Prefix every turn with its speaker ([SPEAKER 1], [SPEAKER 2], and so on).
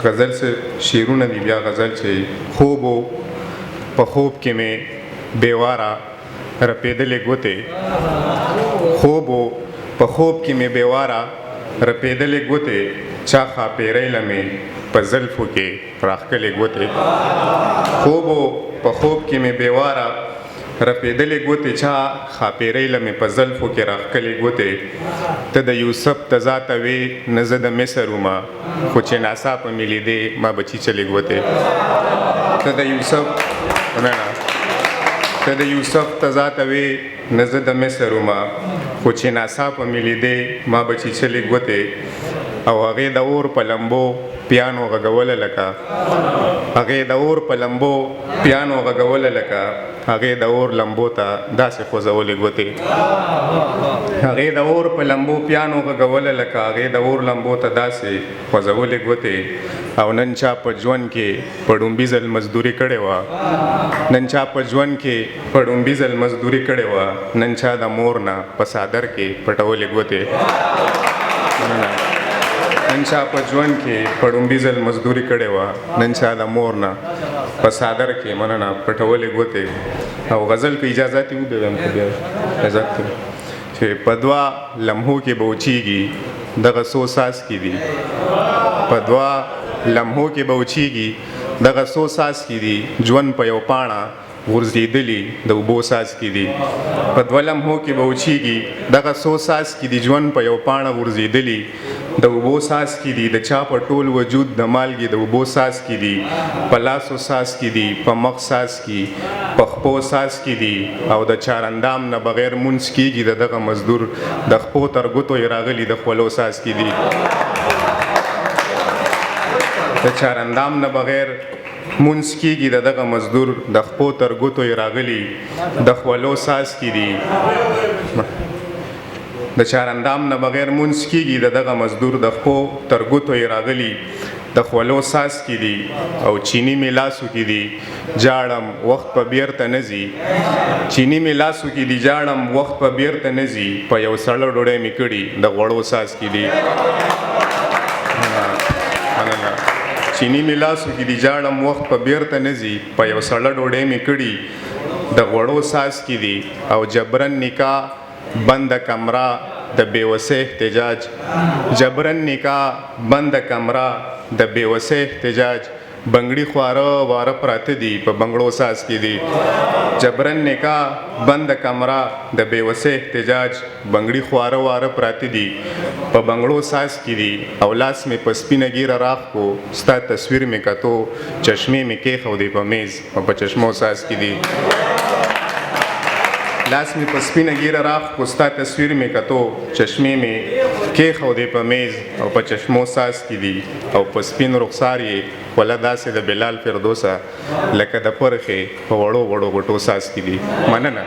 [SPEAKER 1] غزل سے شیرونه دی بیا غزل چې خوبو په خوب کې مې بیواره رپېدلې ګوتې خوبو په خوب کې مې بیواره رپېدلې ګوتې چا خاپېرۍ لمې په زلفو کې راښکلې ګوتې خوبو په خوب کې مې بیواره رپېدلې ګوتې چا خاپېرۍ لمې په زلفو کې راښکلې ګوتې ته د یوسف تزاته وې نه زه د مصر ومه خو چې ناڅاپه مې لیدې ما به چیچلې ګوتې ته د یوسف ته د یوسف تزاته وې نه زه د مصر ومه خو چې ناڅاپه مې لیدې ما به چیچلې ګوتې او هغې د اور په لمبو پیانو غږوله لکه هغې د اور په لمبو پیانو غږوله لکه هغې د اور لمبو ته داسې خوځولې ګوتې هغې د اور په لمبو پیانو غږوله لکه هغې د اور لمبو ته داسې خوځولې ګوتې او نن چا په ژوند کې په ډومبي ځل مزدوري کړې وه نن چا په ژوند کې په ډومبي ځل مزدوري کړې وه نن چا د مور نه په څادر کې پټولې ګوتې نن چا په ژوند کې په ډومبي ځل مزدوري کړې وه نن چا د مور نه په څادر کې مننه پټولې ګوتې او غزل که اجازت یې وبیم که بیا اجازت چې په دوه لمحو کې به وچیږي دغه څو څاڅکي دي په دوه لمحو کې به وچیږي دغه څو څاڅکي دي ژوند په یو پاڼه غورځېدلي د اوبو څاڅکي دي په دوه لمحو کې به وچیږي دغه څو څاڅکي دي ژوند په یو پاڼه غورځېدلي د اوبو څاڅکي دي د چا په ټول وجود د مالګې د اوبو څاڅکي دي په لاسو څاڅکي دي په مخ څاڅکي په خپو څاڅکي دي او د چارندام نه بغیر مونځ کېږي د دغه مزدور د خپو تر ګوتو یې راغلي د خولو څاڅکي دي د چارندام نه بغیر مونځ کېږي د دغه مزدور د خپو تر ګوتو یې راغلي د خولو څاڅکي دي د چارندام نه بغیر مونځ کېږي د دغه مزدور د خپو تر ګوتو یې راغلي د خولو څاڅکي دي او چینی مې لاسو کې دي جاړم وخت په بیرته نه ځي چینی مې لاسو کې دي جاړم وخت په بیرته نه ځي په یو سړه ډوډۍ مې کړي د غوړو څاڅکي دي چینی مې لاسو کې دي جاړم وخت په بیرته نه ځي په یو سړه ډوډۍ مې کړي د غوړو څاڅکي دي او جبرن نکاح بند کمره د بېوسۍ احتجاج جبرن نکاح بند کمره د بېوسۍ احتجاج بنګړي خواره واره پراته دي په بنګړو څاڅکي دي جبرن نکاح بند کمره د بېوسۍ احتجاج بنګړي خواره واره پراته دي په بنګړو څاڅکي دي او لاس مې په سپینه ګیره راښ کو ستا تصویر مې کتو چشمې مې کېښودې په میز او په چشمو څاڅکي دي لاس مې په سپینه ګیره راښ کو ستا تصویر مې کتو چشمې مې کېښودې په میز او په چشمو څاڅکي دي او په سپین رخسار یې خوله داسې د بلال فردوسه لکه د پرخې په وړو وړو غوټو څاڅکي دي مننه